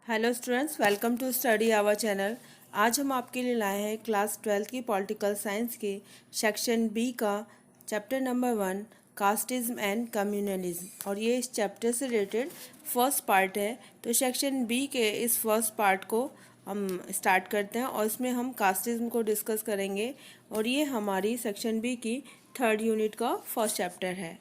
Hello students, welcome to study our channel. आज हम आपके लिए लाए हैं क्लास 12 की पॉलिटिकल साइंस के सेक्शन बी का chapter number 1 casteism and communalism. और ये इस चैप्टर से रिलेटेड फर्स्ट पार्ट है। तो सेक्शन बी के इस फर्स्ट पार्ट को हम स्टार्ट करते हैं और इसमें हम कास्टिज्म को डिस्कस करेंगे। और ये हमारी सेक्शन बी की थर्ड यूनिट का फर्स्ट चैप्टर है।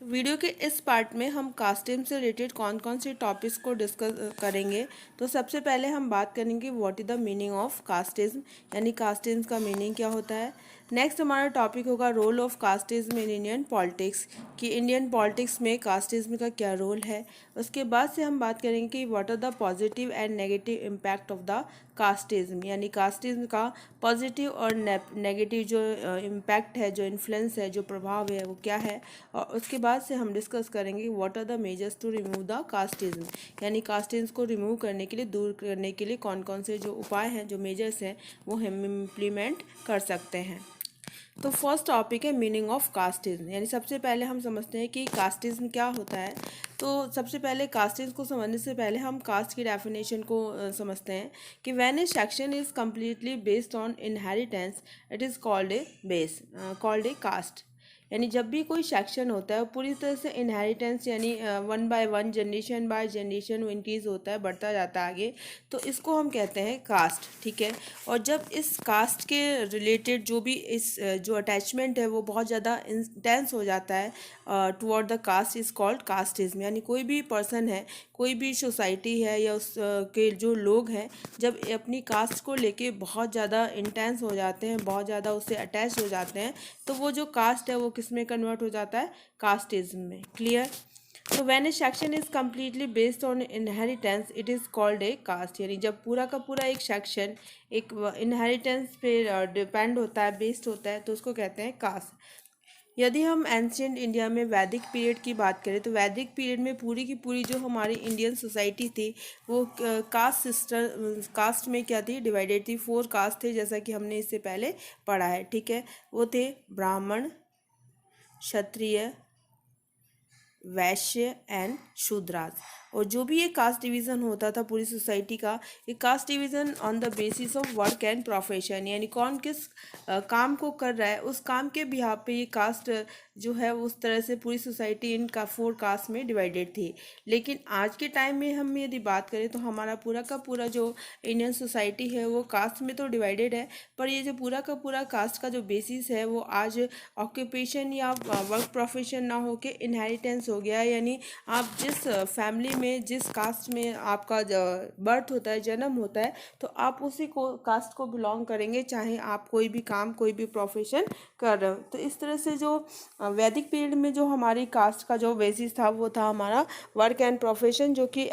तो वीडियो के इस पार्ट में हम कास्टिज्म से रिलेटेड कौन कौन से टॉपिक्स को डिस्कस करेंगे। तो सबसे पहले हम बात करेंगे what is the meaning of casteism, यानी कास्टिज्म का मीनिंग क्या होता है। नेक्स्ट हमारा टॉपिक होगा role of casteism in Indian politics, कि इंडियन पॉलिटिक्स में कास्टिज्म का क्या रोल है। उसके बाद से हम बात करेंगे कि what are the positive and negative impact of the casteism, यानी कास्टिज्म का पॉजिटिव और नेगेटिव जो इम्पैक्ट है, जो इन्फ्लुएंस है, जो प्रभाव है वो क्या है। और उसके बाद से हम डिस्कस करेंगे what are the measures to remove the casteism, यानी कास्टिज्म को रिमूव करने के लिए, दूर करने के लिए कौन कौन से जो उपाय हैं, जो मेजर्स हैं वो हम इम्प्लीमेंट कर सकते हैं। तो फर्स्ट टॉपिक है मीनिंग ऑफ कास्टिज्म, यानी सबसे पहले हम समझते हैं कि कास्टिज्म क्या होता है। तो सबसे पहले कास्टिज्म को समझने से पहले हम कास्ट की डेफिनेशन को समझते हैं कि when a section is completely based on inheritance it is called a caste. यानी जब भी कोई सेक्शन होता है वो पूरी तरह से इनहेरिटेंस, यानी one by one, generation by generation वो इंक्रीज होता है, बढ़ता जाता है आगे, तो इसको हम कहते हैं कास्ट। ठीक है। और जब इस कास्ट के रिलेटेड जो भी जो अटैचमेंट है वो बहुत ज़्यादा इंटेंस हो जाता है toward the caste, is called casteism. यानी कोई भी पर्सन है, कोई भी सोसाइटी है या उस के जो लोग हैं, जब अपनी कास्ट को लेके बहुत ज़्यादा इंटेंस हो जाते हैं, बहुत ज़्यादा उससे अटैच हो जाते हैं, तो वो जो कास्ट है वो किस में कन्वर्ट हो जाता है, कास्टिज्म में। क्लियर। तो when a section is completely based on inheritance it is called a caste, यानी जब पूरा का पूरा एक सेक्शन एक इनहेरिटेंस पे डिपेंड होता है, बेस्ड होता है, तो उसको कहते हैं कास्ट। यदि हम एंशियंट इंडिया में वैदिक पीरियड की बात करें तो वैदिक पीरियड में पूरी की पूरी जो हमारी इंडियन सोसाइटी थी वो कास्ट में क्या थी, डिवाइडेड थी। 4 कास्ट थे, जैसा कि हमने इससे पहले पढ़ा है। ठीक है। वो थे ब्राह्मण, क्षत्रिय, वैश्य एंड शूद्रास। और जो भी ये कास्ट डिवीज़न होता था पूरी सोसाइटी का, ये caste division on the basis of work and profession, यानी कौन किस काम को कर रहा है उस काम के बिहाफ पे ये कास्ट जो है उस तरह से पूरी सोसाइटी इन का 4 कास्ट में डिवाइडेड थी। लेकिन आज के टाइम में हम यदि बात करें तो हमारा पूरा का पूरा जो इंडियन सोसाइटी है वो कास्ट में तो डिवाइडेड है, पर ये जो पूरा का पूरा कास्ट का जो बेसिस है वो आज ऑक्यूपेशन या वर्क प्रोफेशन ना होके इनहेरिटेंस हो गया है। यानी आप जिस फैमिली में, जिस कास्ट में आपका बर्थ होता है, जन्म होता है, तो आप उसी को कास्ट को बिलोंग करेंगे, चाहे आप कोई भी काम, कोई भी प्रोफेशन कर रहे हो। तो इस तरह से जो वैदिक पीरियड में जो हमारी कास्ट का जो बेसिस था वो था हमारा वर्क एंड प्रोफेशन, जो कि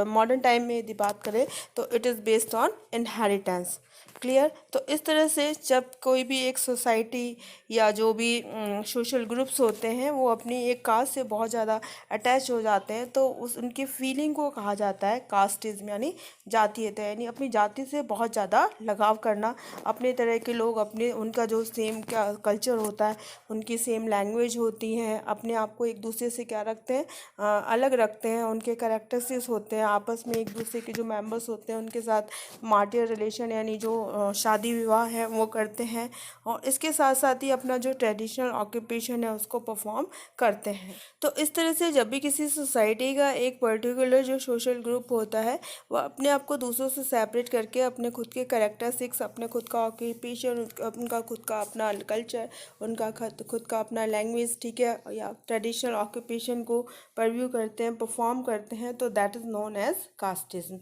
मॉडर्न टाइम में यदि बात करें तो it is based on inheritance. Clear. तो इस तरह से जब कोई भी एक सोसाइटी या जो भी सोशल ग्रुप्स होते हैं वो अपनी एक कास्ट से बहुत ज़्यादा अटैच हो जाते हैं, तो उस उनकी फीलिंग को कहा जाता है कास्टिज्म, यानी जातीयता, यानी अपनी जाति से बहुत ज़्यादा लगाव करना। अपने तरह के लोग, अपने उनका जो सेम क्या कल्चर होता है, उनकी सेम लैंग्वेज होती है, अपने आप को एक दूसरे से क्या रखते हैं, अलग रखते हैं। उनके करेक्टरिस्टिक्स होते हैं, आपस में एक दूसरे के जो मेंबर्स होते हैं उनके साथ मार्टियर रिलेशन, यानी जो शादी विवाह है वो करते हैं। और इसके साथ साथ ही अपना जो ट्रेडिशनल ऑक्यूपेशन है उसको परफॉर्म करते हैं। तो इस तरह से जब भी किसी सोसाइटी का एक पर्टिकुलर जो सोशल ग्रुप होता है वो अपने आप को दूसरों से सेपरेट करके अपने खुद के करेक्टरिस्टिक्स, अपने खुद का ऑक्यूपेशन, उनका खुद का अपना कल्चर, उनका खुद का अपना लैंग्वेज, ठीक है, या ट्रेडिशनल ऑक्यूपेशन को परव्यू करते हैं, परफॉर्म करते हैं, तो that is known as casteism.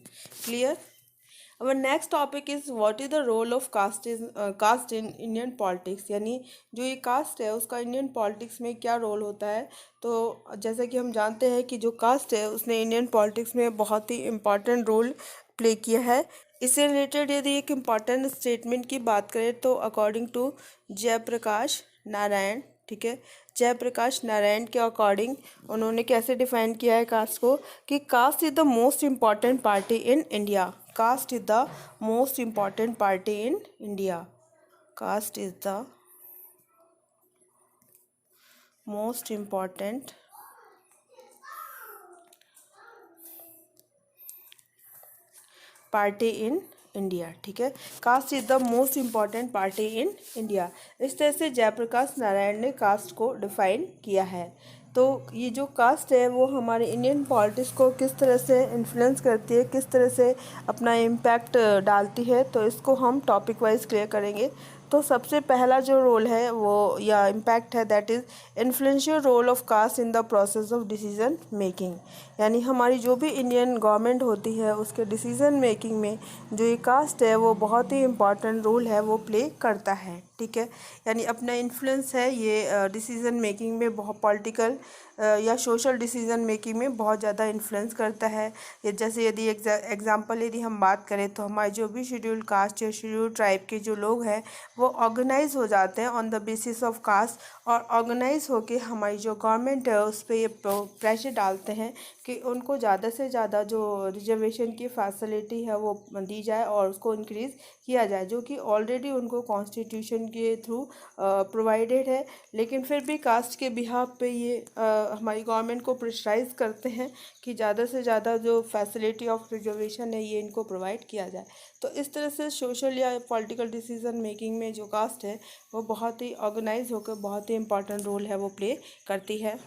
Clear. Our next topic is what is the role of caste in Indian politics, यानी जो ये कास्ट है उसका इंडियन पॉलिटिक्स में क्या रोल होता है। तो जैसा कि हम जानते हैं कि जो कास्ट है उसने इंडियन पॉलिटिक्स में बहुत ही इम्पॉर्टेंट रोल प्ले किया है। इससे रिलेटेड यदि एक इम्पॉर्टेंट स्टेटमेंट की बात करें तो अकॉर्डिंग टू जयप्रकाश नारायण, ठीक है, जयप्रकाश नारायण के अकॉर्डिंग उन्होंने कैसे डिफाइन किया है कास्ट को, कि caste is the most important party in India. Caste is the most important party in India. Caste is the most important party in India, ठीक है। Caste is the most important party in India. इस तरह से जयप्रकाश नारायण ने cast को define किया है। तो ये जो कास्ट है वो हमारे इंडियन पॉलिटिक्स को किस तरह से इन्फ्लुएंस करती है, किस तरह से अपना इम्पैक्ट डालती है, तो इसको हम टॉपिक वाइज क्लियर करेंगे। तो सबसे पहला जो रोल है वो या इम्पैक्ट है, that is influential role of caste in the process of decision making. यानी हमारी जो भी इंडियन गवर्नमेंट होती है उसके डिसीजन मेकिंग में जो ये कास्ट है वो बहुत ही इम्पॉर्टेंट रोल है वो प्ले करता है, ठीक है। यानी अपना इन्फ्लुएंस है ये डिसीजन मेकिंग में बहुत पॉलिटिकल या सोशल डिसीजन मेकिंग में बहुत ज़्यादा इन्फ्लुएंस करता है। जैसे यदि एग्जांपल यदि हम बात करें तो हमारे जो भी शेड्यूल्ड कास्ट या शेड्यूल्ड ट्राइब के जो लोग हैं वो ऑर्गेनाइज हो जाते हैं on the basis of caste, और ऑर्गेनाइज होके हमारी जो गवर्नमेंट है उस पर ये प्रेशर डालते हैं कि उनको ज़्यादा से ज़्यादा जो रिजर्वेशन की फैसिलिटी है वो दी जाए और उसको इंक्रीज़ किया जाए, जो कि ऑलरेडी उनको कॉन्स्टिट्यूशन के थ्रू प्रोवाइडेड है। लेकिन फिर भी कास्ट के बिहाफ पे ये हमारी गवर्नमेंट को प्रेशराइज करते हैं कि ज़्यादा से ज़्यादा जो फैसिलिटी ऑफ रिजर्वेशन है ये इनको प्रोवाइड किया जाए। तो इस तरह से सोशल या पॉलिटिकल डिसीजन मेकिंग में जो कास्ट है वो बहुत ही ऑर्गेनाइज होकर बहुत ही इंपॉर्टेंट रोल है वो प्ले करती है।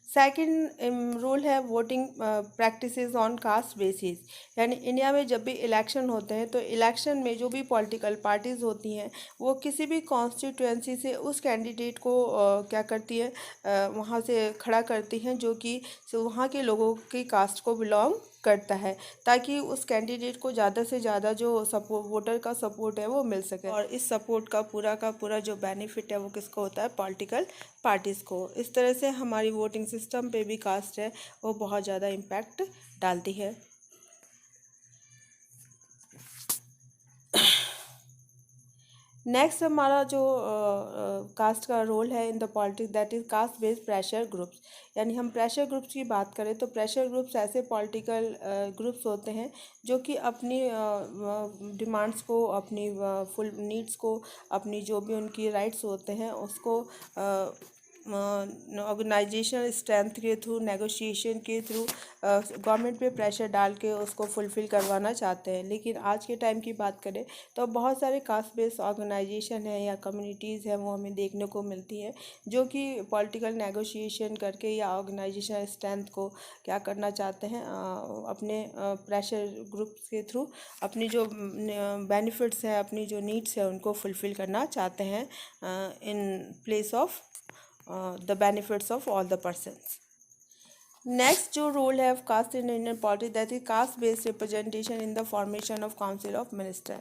सेकंड रूल है voting practices on caste basis. यानी इंडिया में जब भी इलेक्शन होते हैं तो इलेक्शन में जो भी पॉलिटिकल पार्टीज़ होती हैं वो किसी भी कॉन्स्टिट्यूएंसी से उस कैंडिडेट को क्या करती है, वहाँ से खड़ा करती हैं जो कि वहाँ के लोगों की कास्ट को बिलोंग करता है, ताकि उस कैंडिडेट को ज़्यादा से ज़्यादा जो सपोर्ट वोटर का सपोर्ट है वो मिल सके। और इस सपोर्ट का पूरा जो बेनिफिट है वो किसको होता है, पॉलिटिकल पार्टीज़ को। इस तरह से हमारी वोटिंग सिस्टम पे भी कास्ट है वो बहुत ज़्यादा इम्पैक्ट डालती है। नेक्स्ट हमारा जो कास्ट का रोल है in the politics, that is caste based pressure groups. यानी हम प्रेशर ग्रुप्स की बात करें तो प्रेशर ग्रुप्स ऐसे पॉलिटिकल ग्रुप्स होते हैं जो कि अपनी डिमांड्स को, अपनी फुल नीड्स को, अपनी जो भी उनकी राइट्स होते हैं उसको ऑर्गेनाइजेशनल स्ट्रेंथ के थ्रू, नेगोशिएशन के थ्रू गवर्नमेंट पे प्रेशर डाल के उसको फुलफ़िल करवाना चाहते हैं। लेकिन आज के टाइम की बात करें तो बहुत सारे कास्ट बेस्ड ऑर्गेनाइजेशन है या कम्युनिटीज़ हैं वो हमें देखने को मिलती है जो कि पॉलिटिकल नेगोशिएशन करके या ऑर्गेनाइजेशनल स्ट्रेंथ को क्या करना चाहते हैं, अपने प्रेशर ग्रुप्स के थ्रू अपनी जो बेनिफिट्स हैं, अपनी जो नीड्स हैं उनको फुलफ़िल करना चाहते हैं in place of the benefits of all the persons. Next जो रोल है of caste in Indian politics, that is caste based representation in the formation of council of minister.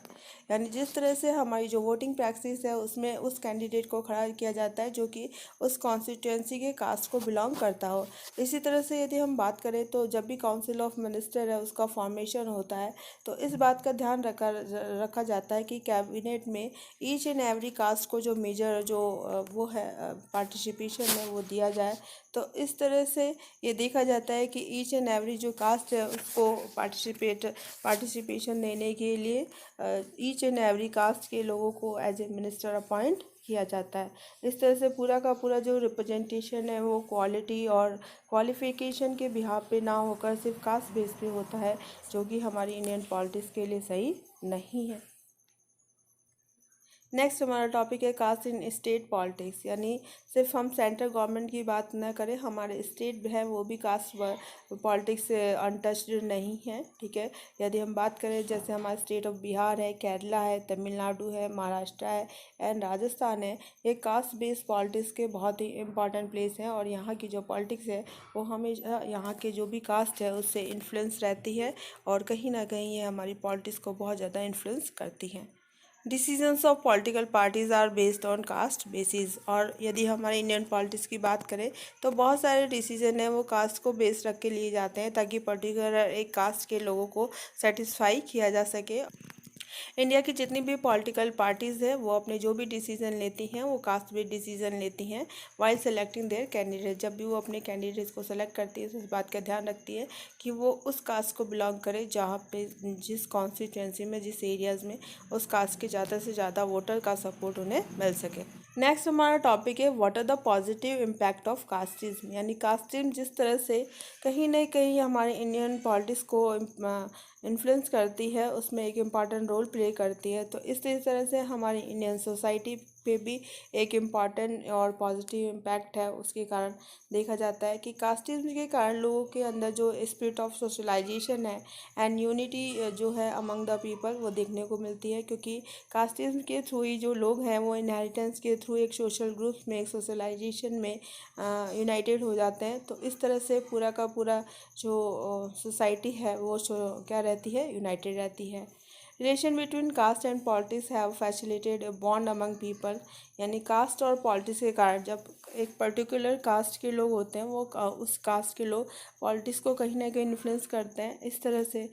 यानी जिस तरह से हमारी जो वोटिंग प्रैक्टिस है उसमें उस कैंडिडेट को खड़ा किया जाता है जो कि उस कॉन्स्टिट्यूएंसी के कास्ट को बिलोंग करता हो। इसी तरह से यदि हम बात करें तो जब भी काउंसिल ऑफ मिनिस्टर है उसका फॉर्मेशन होता है तो इस बात का ध्यान रखा जाता है कि कैबिनेट में ईच एंड एवरी कास्ट को जो मेजर जो वो है पार्टिसिपेशन है वो दिया जाए। तो इस तरह से ये देखा जाता है कि ईच एंड एवरी जो कास्ट है उसको पार्टिसिपेशन देने के लिए ईच एंड एवरी कास्ट के लोगों को एज ए मिनिस्टर अपॉइंट किया जाता है। इस तरह से पूरा का पूरा जो रिप्रेजेंटेशन है वो क्वालिटी और क्वालिफिकेशन के बिहाफ पे ना होकर सिर्फ कास्ट बेस पे होता है, जो कि हमारी इंडियन पॉलिटिक्स के लिए सही नहीं है। नेक्स्ट हमारा टॉपिक है कास्ट इन स्टेट पॉलिटिक्स। यानी सिर्फ हम सेंट्रल गवर्नमेंट की बात न करें, हमारे स्टेट है वो भी कास्ट पॉलिटिक्स से अनटच्ड नहीं है, ठीक है। यदि हम बात करें जैसे हमारा स्टेट ऑफ बिहार है, केरला है, तमिलनाडु है, महाराष्ट्र है एंड राजस्थान है, ये कास्ट बेस्ड पॉलिटिक्स के बहुत ही इंपॉर्टेंट प्लेस हैं और यहाँ की जो पॉलिटिक्स है वो हमेशा यहाँ के जो भी कास्ट है उससे इन्फ्लुएंस रहती है और कहीं ना कहीं ये हमारी पॉलिटिक्स को बहुत ज़्यादा इन्फ्लुएंस करती हैं। Decisions of political parties are based on caste basis. और यदि हमारे इंडियन पॉलिटिक्स की बात करें तो बहुत सारे डिसीजन हैं वो कास्ट को बेस रख के लिए जाते हैं ताकि पर्टिकुलर एक कास्ट के लोगों को सेटिस्फाई किया जा सके। इंडिया की जितनी भी पॉलिटिकल पार्टीज़ है वो अपने जो भी डिसीजन लेती हैं वो कास्ट बेस्ड डिसीजन लेती हैं वाइल सेलेक्टिंग देयर कैंडिडेट। जब भी वो अपने कैंडिडेट्स को सेलेक्ट करती है तो इस बात का ध्यान रखती है कि वो उस कास्ट को बिलोंग करे जहाँ पे जिस कॉन्स्टिट्यूएंसी में, जिस एरियाज़ में उस कास्ट के ज़्यादा से ज़्यादा वोटर का सपोर्ट उन्हें मिल सके। नेक्स्ट हमारा टॉपिक है what are the positive impact of casteism, यानी कास्टिज्म जिस तरह से कहीं ना कहीं हमारे इंडियन पॉलिटिक्स को इन्फ्लुएंस करती है, उसमें एक इम्पॉर्टेंट रोल प्ले करती है। तो इस तरह से हमारी इंडियन सोसाइटी पे भी एक इम्पॉर्टेंट और पॉजिटिव इम्पैक्ट है। उसके कारण देखा जाता है कि कास्टिज्म के कारण लोगों के अंदर जो स्पिरिट ऑफ सोशलाइजेशन है एंड यूनिटी जो है अमंग द पीपल वो देखने को मिलती है, क्योंकि कास्टिज्म के थ्रू ही जो लोग हैं वो इनहेरिटेंस के थ्रू एक सोशल ग्रुप्स में, एक सोशलाइजेशन में यूनाइटेड हो जाते हैं। तो इस तरह से पूरा का पूरा जो सोसाइटी है वो क्या रहती है, यूनाइटेड रहती है। Relation between caste and politics have facilitated a bond among people, यानी कास्ट और पॉलिटिक्स के कारण जब एक पर्टिकुलर कास्ट के लोग होते हैं वो उस कास्ट के लोग पॉलिटिक्स को कहीं ना कहीं इन्फ्लुएंस करते हैं। इस तरह से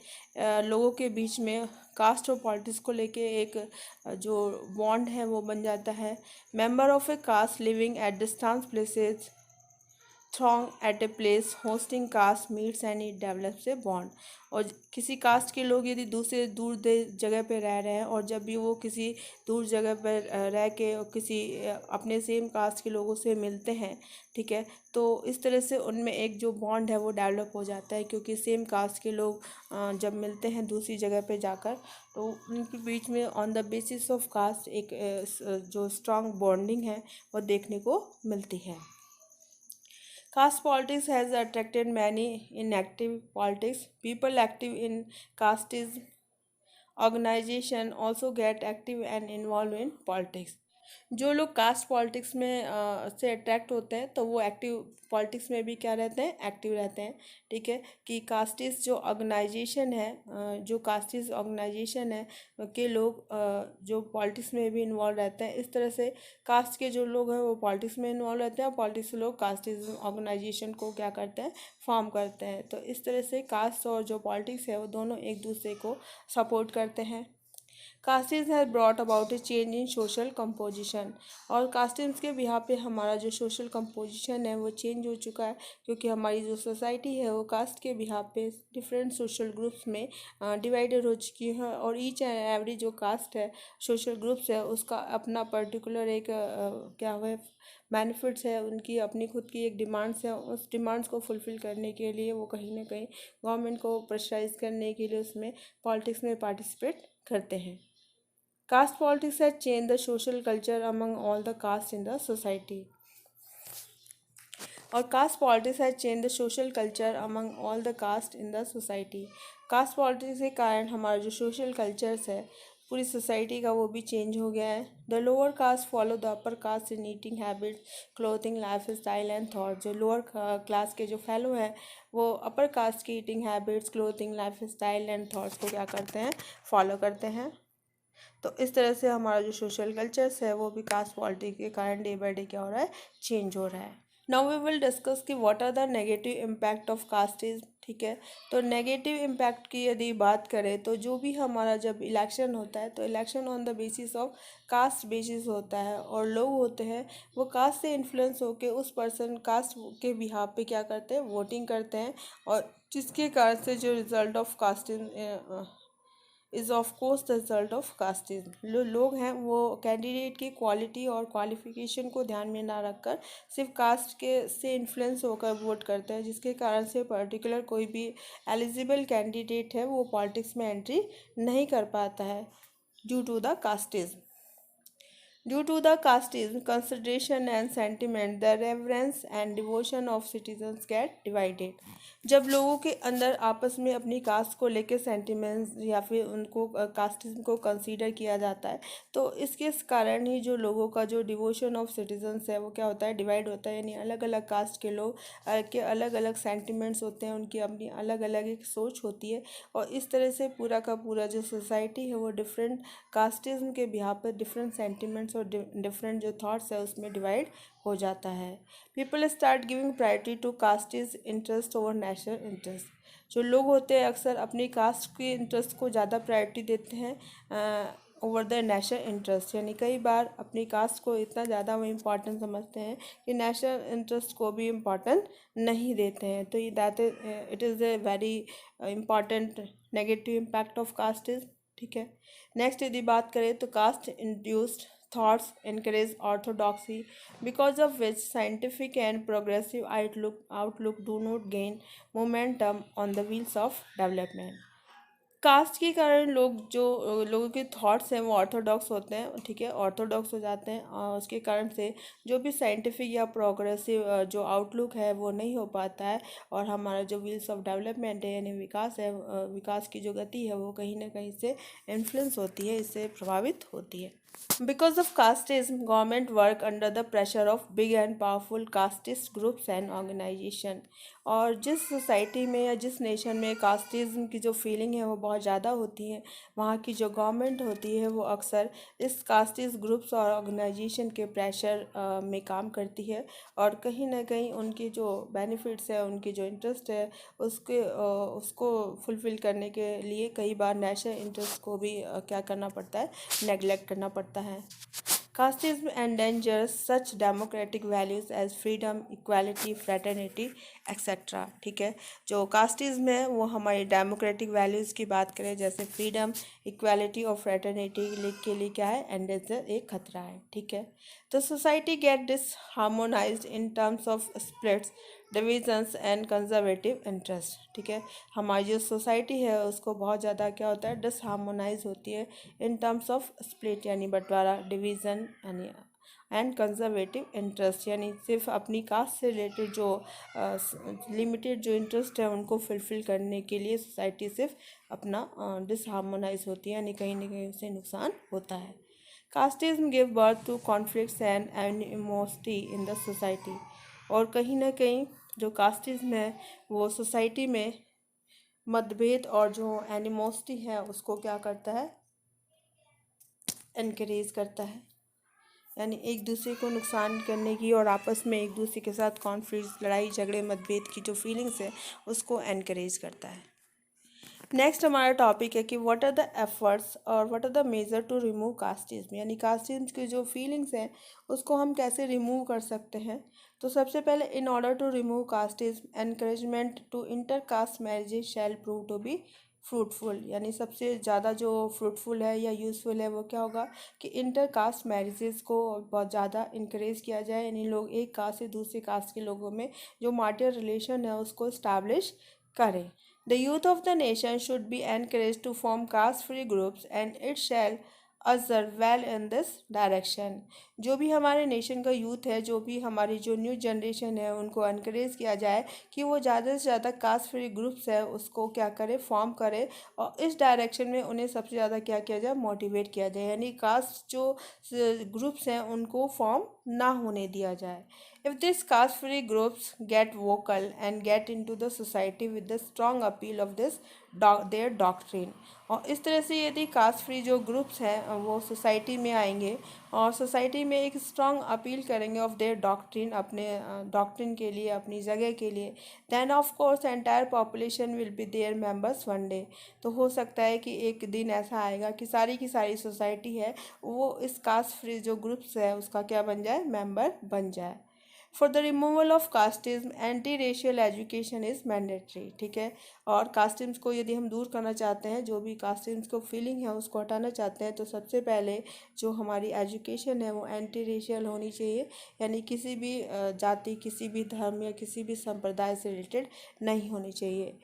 लोगों के बीच में कास्ट और पॉलिटिक्स को लेके एक जो बॉन्ड है वो बन जाता है। Member of a caste living at distance places throng at a place hosting caste meets and it develops a bond। और किसी कास्ट के लोग यदि दूसरे दूर दे जगह पे रह रहे हैं और जब भी वो किसी दूर जगह पर रह के और किसी अपने सेम कास्ट के लोगों से मिलते हैं, ठीक है, तो इस तरह से उनमें एक जो बॉन्ड है वो डेवलप हो जाता है, क्योंकि सेम कास्ट के लोग जब मिलते हैं दूसरी जगह पे जाकर तो उनके बीच में on the basis of caste एक जो स्ट्रॉन्ग बॉन्डिंग है वो देखने को मिलती है। Caste politics has attracted many inactive politics. People active in casteism organization also get active and involved in politics। जो लोग कास्ट पॉलिटिक्स में से अट्रैक्ट होते हैं तो वो एक्टिव पॉलिटिक्स में भी क्या रहते हैं, एक्टिव रहते हैं। ठीक है, कि कास्टिस जो ऑर्गेनाइजेशन है जो कास्टिस ऑर्गेनाइजेशन है के लोग जो पॉलिटिक्स में भी इन्वॉल्व रहते हैं। इस तरह से कास्ट के जो लोग हैं वो पॉलिटिक्स में इन्वॉल्व रहते हैं और पॉलिटिक्स के लोग कास्टिस ऑर्गेनाइजेशन को क्या करते हैं, फॉर्म करते हैं। तो इस तरह से कास्ट और जो पॉलिटिक्स है वो दोनों एक दूसरे को सपोर्ट करते हैं। Casteism has brought about A change in social composition, और कास्टिज्म के बिहार पे हमारा जो सोशल कंपोजिशन है वो चेंज हो चुका है, क्योंकि हमारी जो सोसाइटी है वो कास्ट के बिहार पे डिफरेंट सोशल ग्रुप्स में डिवाइडेड हो चुकी है। और ईच एंड एवरी जो कास्ट है, सोशल ग्रुप्स है, उसका अपना पर्टिकुलर एक क्या है बेनिफिट्स है, उनकी अपनी खुद की एक डिमांड्स है। उस डिमांड्स को फुलफ़िल करने के लिए वो कहीं ना कहीं गवर्नमेंट को प्रेशराइज करने के लिए उसमें पॉलिटिक्स में पार्टिसिपेट करते हैं। Caste politics has changed the social culture among all the castes in the society। और caste politics has change the social culture among all the caste in the society. Caste politics के कारण हमारा जो social cultures है पूरी society का वो भी चेंज हो गया है। The lower caste follow the upper caste in eating habits, clothing, life style and thought. जो लोअर क्लास के जो फैलो हैं वो अपर कास्ट की eating habits, clothing, life style and thoughts को क्या करते हैं, फॉलो करते हैं। तो इस तरह से हमारा जो सोशल कल्चर्स है वो भी कास्ट पॉलिटिक्स के कारण डे बाय डे क्या हो रहा है, चेंज हो रहा है। नाउ वी विल डिस्कस कि what are the negative impact of casteism. ठीक है, तो नेगेटिव इम्पैक्ट की यदि बात करें तो जो भी हमारा जब इलेक्शन होता है तो election on the basis of caste basis होता है, और लोग होते हैं वो कास्ट से इन्फ्लुएंस होकर उस पर्सन कास्ट के बिहाफ पे क्या करते हैं, वोटिंग करते हैं। और जिसके कारण से जो result of casting is of course the result of casteism. लोग हैं वो कैंडिडेट की क्वालिटी और क्वालिफिकेशन को ध्यान में ना रखकर सिर्फ कास्ट के से इन्फ्लुएंस होकर वोट करते हैं, जिसके कारण से पर्टिकुलर कोई भी एलिजिबल कैंडिडेट है वो पॉलिटिक्स में एंट्री नहीं कर पाता है due to the casteism. Due to the casteism, consideration and sentiment, the reverence and devotion of citizens get divided। जब लोगों के अंदर आपस में अपनी कास्ट को लेकर सेंटिमेंट्स या फिर उनको कास्टिज्म को कंसीडर किया जाता है, तो इसके कारण ही जो लोगों का जो डिवोशन ऑफ सिटीजन्स है वो क्या होता है, डिवाइड होता है। यानी अलग अलग कास्ट के लोग के अलग अलग सेंटिमेंट्स होते हैं, उनकी अपनी अलग अलग एक सोच होती है। और इस तरह से पूरा का पूरा जो सोसाइटी है वो डिफरेंट कास्टिज्म के बिहार पर डिफरेंट सेंटिमेंट्स और डिफरेंट जो थॉट्स है उसमें डिवाइड हो जाता है। People start giving priority to caste's interest over national interest. जो लोग होते हैं अक्सर अपनी कास्ट के इंटरेस्ट को ज़्यादा प्रायोरिटी देते हैं ओवर द नेशनल इंटरेस्ट, यानी कई बार अपनी कास्ट को इतना ज़्यादा वो इम्पॉर्टेंट समझते हैं कि नेशनल इंटरेस्ट को भी इम्पॉर्टेंट नहीं देते हैं। तो ये that it is a very important negative impact of casteism. ठीक है, नेक्स्ट यदि बात करें तो caste induced thoughts encourage orthodoxy, because of which scientific and progressive outlook do not gain momentum on the wheels of development. Caste के कारण लोगों के थॉट्स हैं वो ऑर्थोडॉक्स होते हैं, ठीक है, ऑर्थोडॉक्स हो जाते हैं, और उसके कारण से जो भी साइंटिफिक या प्रोग्रेसिव जो आउटलुक है वो नहीं हो पाता है, और हमारा जो व्हील्स ऑफ डेवलपमेंट है यानी विकास है, विकास की जो गति है वो कहीं ना कहीं से इन्फ्लुएंस होती है, इससे प्रभावित होती है. Because of casteism, government work under the pressure of big and powerful casteist groups and organization. और जिस सोसाइटी में या जिस नेशन में कास्टिज्म की जो फीलिंग है वो बहुत ज़्यादा होती है, वहाँ की जो गवर्नमेंट होती है वो अक्सर इस कास्टिस्ट ग्रुप्स और ऑर्गेनाइजेशन के प्रेशर में काम करती है, और कहीं ना कहीं उनकी जो बेनिफिट्स है, उनकी जो इंटरेस्ट है, उसको फुलफ़िल करने के लिए कई बार नेशनल इंटरेस्ट को भी क्या करना पड़ता है, नेगलेक्ट करना पड़ता है. Casteism endangers such democratic values as freedom, equality, fraternity, etc. ठीक है, जो कास्टिज्म है वो हमारी डेमोक्रेटिक वैल्यूज़ की बात करें, जैसे फ्रीडम, इक्वालिटी और फ्रेटर्निटी के लिए क्या है, एंडेंजर, एक खतरा है. ठीक है, तो society get disharmonise in terms of splits, divisions and conservative interest. ठीक है, हमारी जो सोसाइटी है उसको बहुत ज़्यादा क्या होता है, डिसहार्मोनाइज होती है इन टर्म्स ऑफ स्प्लिट यानी बंटवारा, डिवीज़न यानी, एंड कंजर्वेटिव इंटरेस्ट यानी सिर्फ अपनी कास्ट से रिलेटेड जो लिमिटेड जो इंटरेस्ट है उनको फुलफ़िल करने के लिए सोसाइटी सिर्फ अपना डिसहार्मोनाइज होती है, यानी कहीं ना कहीं उससे नुकसान होता है. Casteism give birth to conflicts and animosity in the society, और कहीं ना कहीं जो कास्टिज्म है वो सोसाइटी में मतभेद और जो एनिमोसिटी है उसको क्या करता है, इनक्रेज करता है, यानी एक दूसरे को नुकसान करने की और आपस में एक दूसरे के साथ कॉन्फ्लिक्ट, लड़ाई झगड़े, मतभेद की जो फीलिंग्स है उसको एनकरेज करता है. नेक्स्ट हमारा टॉपिक है कि व्हाट आर द एफर्ट्स और what are the measure to remove casteism, यानी कास्टिज्म की जो फीलिंग्स हैं उसको हम कैसे रिमूव कर सकते हैं. तो सबसे पहले, in order to remove casteism, encouragement to inter caste marriages shall prove to be fruitful, यानी सबसे ज़्यादा जो फ्रूटफुल है या यूज़फुल है वो क्या होगा कि इंटर कास्ट मैरिजेस को बहुत ज़्यादा इंकरेज किया जाए, यानी लोग एक कास्ट से दूसरे कास्ट के लोगों में जो मार्टियर रिलेशन है उसको इस्टेब्लिश करें. The youth of the nation should be encouraged to form caste-free groups, and it shall usher well in this direction. जो भी हमारे नेशन का यूथ है, जो भी हमारी जो न्यू जनरेशन है, उनको इनक्रेज किया जाए कि वो ज़्यादा से ज़्यादा कास्ट फ्री ग्रुप्स है उसको क्या करे, फॉर्म करे, और इस डायरेक्शन में उन्हें सबसे ज़्यादा क्या किया जाए, मोटिवेट किया जाए, यानी कास्ट जो ग्रुप्स हैं उनको फॉर्म ना होने दिया जाए. If these caste-free groups get vocal and get into the society with the strong appeal of their doctrine, और इस तरह से यदि कास्ट फ्री जो ग्रुप्स हैं वो सोसाइटी में आएंगे और सोसाइटी में एक स्ट्रॉन्ग अपील करेंगे ऑफ देयर डॉक्ट्रिन, अपने डॉक्ट्रिन के लिए, अपनी जगह के लिए, then of course entire population will be their members one day. तो हो सकता है कि एक दिन ऐसा आएगा कि सारी की सारी सोसाइटी है वो इस कास्ट फ्री जो ग्रुप्स है उसका क्या बन जाए, मेंबर बन जाए. For the removal of casteism anti racial education is mandatory. ठीक है, और कास्टिज्म को यदि हम दूर करना चाहते हैं, जो भी कास्टिज्म को फीलिंग है उसको हटाना चाहते हैं, तो सबसे पहले जो हमारी एजुकेशन है वो एंटी रेशियल होनी चाहिए, यानी किसी भी जाति, किसी भी धर्म या किसी भी संप्रदाय से रिलेटेड नहीं होनी चाहिए.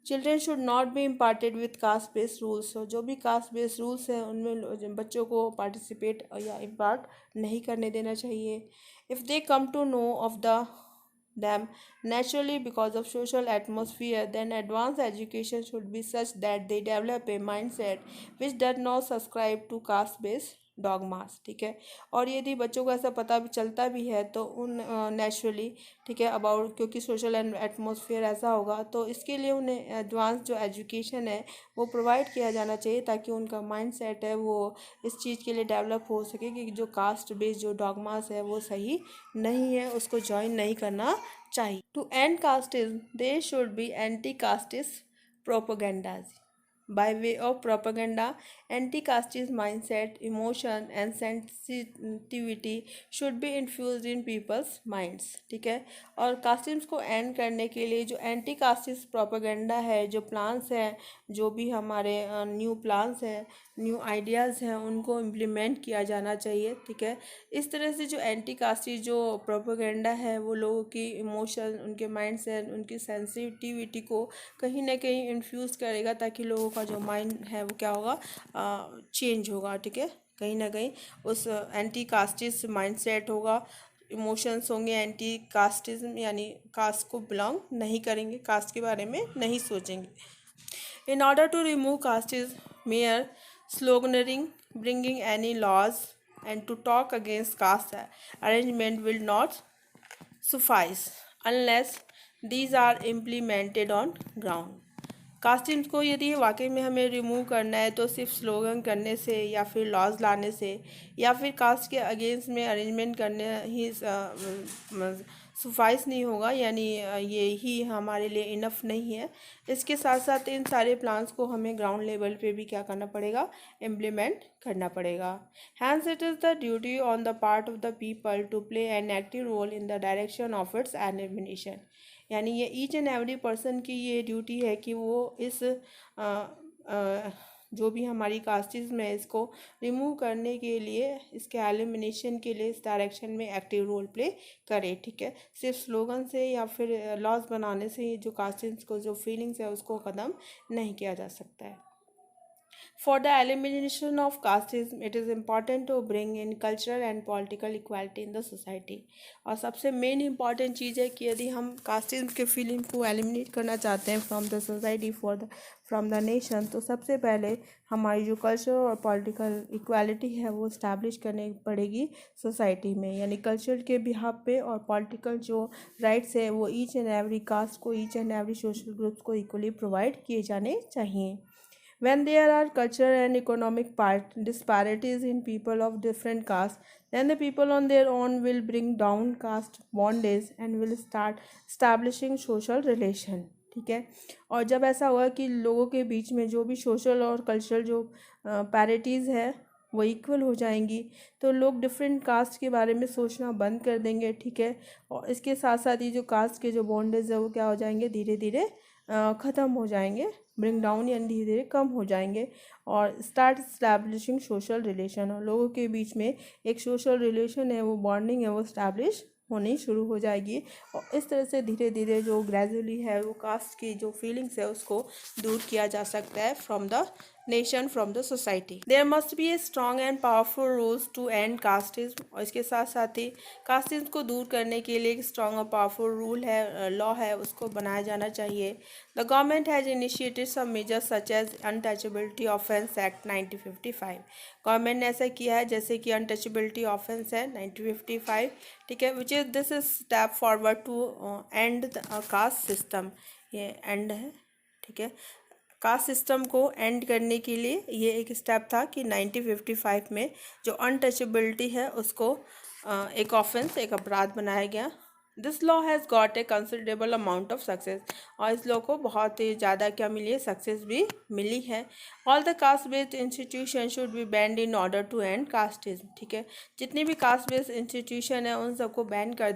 Children should not be imparted with caste based rules, जो भी कास्ट बेस्ड रूल्स हैं उनमें बच्चों को पार्टिसिपेट या इम्पार्ट नहीं करने देना चाहिए. If they come to know of them naturally because of social atmosphere, then advanced education should be such that they develop a mindset which does not subscribe to caste-based dogmas. ठीक है, और यदि बच्चों को ऐसा पता भी चलता भी है तो उन नेचुरली, ठीक है, अबाउट, क्योंकि सोशल एटमॉस्फेयर ऐसा होगा, तो इसके लिए उन्हें एडवांस जो एजुकेशन है वो प्रोवाइड किया जाना चाहिए ताकि उनका माइंड सेट है वो इस चीज़ के लिए डेवलप हो सके कि जो कास्ट बेस्ड जो डॉगमास है वो सही नहीं है, उसको ज्वाइन नहीं करना चाहिए. To end casteism they should be anti casteist propagandas. by way of propaganda. Anti-casteist mindset, emotion and sensitivity should be infused in people's minds. ठीक है, और कास्टिज्म को एंड करने के लिए जो एंटी कास्टिस्ट प्रोपेगेंडा है, जो प्लान्स हैं, जो भी हमारे न्यू प्लान्स हैं, न्यू आइडियाज़ हैं, उनको इम्प्लीमेंट किया जाना चाहिए। ठीक है, इस तरह से जो एंटी कास्टिस्ट जो प्रोपेगेंडा है वो लोगों की इमोशन, उनके माइंड सेट, उनकी सेंसिटिविटी को कहीं ना कहीं इन्फ्यूज़ करेगा, ताकि लोगों का जो माइंड है वो क्या होगा, चेंज होगा। ठीक है, कहीं ना कहीं उस एंटी कास्टिस्ट माइंड सेट होगा, इमोशंस होंगे एंटी कास्टिज्म, यानी कास्ट को बिलोंग नहीं करेंगे, कास्ट के बारे में नहीं सोचेंगे। In order to remove casteism, mere sloganeering, bringing any laws, and to talk against caste arrangement will not suffice unless these are implemented on ground. Casteism को यदि वाकई में हमें रिमूव करना है तो सिर्फ स्लोगन करने से या फिर लॉज लाने से या फिर कास्ट के अगेंस्ट में अरेंजमेंट करने ही सफाइस नहीं होगा, यानी ये ही हमारे लिए इनफ नहीं है। इसके साथ साथ इन सारे प्लान्स को हमें ग्राउंड लेवल पे भी क्या करना पड़ेगा, इम्प्लीमेंट करना पड़ेगा। Hence it is the duty on the part of the people to play an active role in the direction of its administration, यानी ये ईच एंड एवरी पर्सन की ये ड्यूटी है कि वो इस जो भी हमारी कास्टिज्म है इसको रिमूव करने के लिए, इसके एलिमिनेशन के लिए इस डायरेक्शन में एक्टिव रोल प्ले करे। ठीक है, सिर्फ स्लोगन से या फिर लॉज बनाने से जो कास्टिज्म को जो फीलिंग्स है उसको ख़त्म नहीं किया जा सकता है। For the elimination of casteism, it is important to bring in cultural and political equality in the society. और सबसे मेन इम्पॉर्टेंट चीज़ है कि यदि हम कास्टिज्म के फीलिंग को एलिमिनेट करना चाहते हैं from the society from the nation, तो सबसे पहले हमारी जो कल्चर और पॉलिटिकल इक्वालिटी है वो इस्टेब्लिश करनी पड़ेगी सोसाइटी में, यानी कल्चर के बिहाफ पे और पॉलिटिकल जो राइट्स है वो ईच एंड एवरी कास्ट को, each and every social groups को इक्वली प्रोवाइड किए जाने चाहिए। When there are cultural and economic disparities in people of different castes, then the people on their own will bring down caste bondage and will start establishing social relation. ठीक है, और जब ऐसा हुआ कि लोगों के बीच में जो भी सोशल और कल्चरल जो पैरिटीज़ है वो इक्वल हो जाएंगी, तो लोग डिफरेंट कास्ट के बारे में सोचना बंद कर देंगे। ठीक है, और इसके साथ साथ ही जो कास्ट के जो बॉन्डेज है वो क्या हो जाएंगे, धीरे धीरे ख़त्म हो जाएंगे, ब्रिंग डाउन यानी धीरे धीरे कम हो जाएंगे, और स्टार्ट इस्टेब्लिशिंग सोशल रिलेशन, और लोगों के बीच में एक सोशल रिलेशन है, वो बॉन्डिंग है, वो इस्टेब्लिश होनी शुरू हो जाएगी। और इस तरह से धीरे धीरे जो ग्रेजुअली है वो कास्ट की जो फीलिंग्स है उसको दूर किया जा सकता है from the nation, from the society. There must be a strong and powerful rules to end casteism, और इसके साथ साथ ही कास्टिज्म को दूर करने के लिए एक स्ट्रॉन्ग और पावरफुल रूल है, लॉ है, उसको बनाया जाना चाहिए। The government has initiated some measures such as untouchability offence act 1955। Government ने ऐसा किया है जैसे कि अनटचेबिलिटी ऑफेंस है 1955, ठीक है, which is this is step forward to end the caste system, ये एंड है। ठीक है, कास्ट सिस्टम को एंड करने के लिए ये एक स्टेप था कि 1955 में जो अनटचेबिलिटी है उसको एक ऑफेंस, एक अपराध बनाया गया। This law has got a considerable amount of success, और इस लॉ को बहुत ही ज़्यादा क्या मिली है, सक्सेस भी मिली है। All the caste based institution should be banned in order to end casteism. ठीक है, जितनी भी कास्ट बेस्ड इंस्टीट्यूशन है उन सबको बैन कर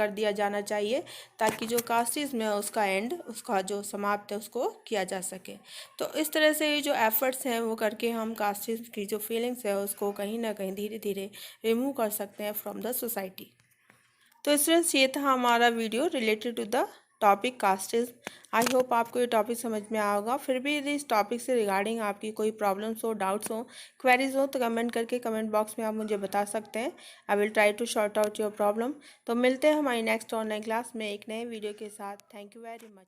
दिया जाना चाहिए, ताकि जो कास्टिज्म है उसका एंड, उसका जो समाप्त है उसको किया जा सके। तो इस तरह से ये जो एफर्ट्स हैं वो करके हम कास्टिज्म की जो फीलिंग्स है उसको कहीं ना कहीं धीरे धीरे रिमूव कर सकते हैं फ्रॉम द सोसाइटी। तो स्टूडेंट्स, ये था हमारा video related to the topic casteism. I hope आपको ये टॉपिक समझ में आया होगा। फिर भी यदि इस टॉपिक से रिगार्डिंग आपकी कोई प्रॉब्लम्स हो, डाउट्स हो, क्वेरीज हो, तो कमेंट करके कमेंट बॉक्स में आप मुझे बता सकते हैं। I will try to sort out your problem. तो मिलते हैं हमारी नेक्स्ट ऑनलाइन क्लास में एक नए वीडियो के साथ। Thank you very much.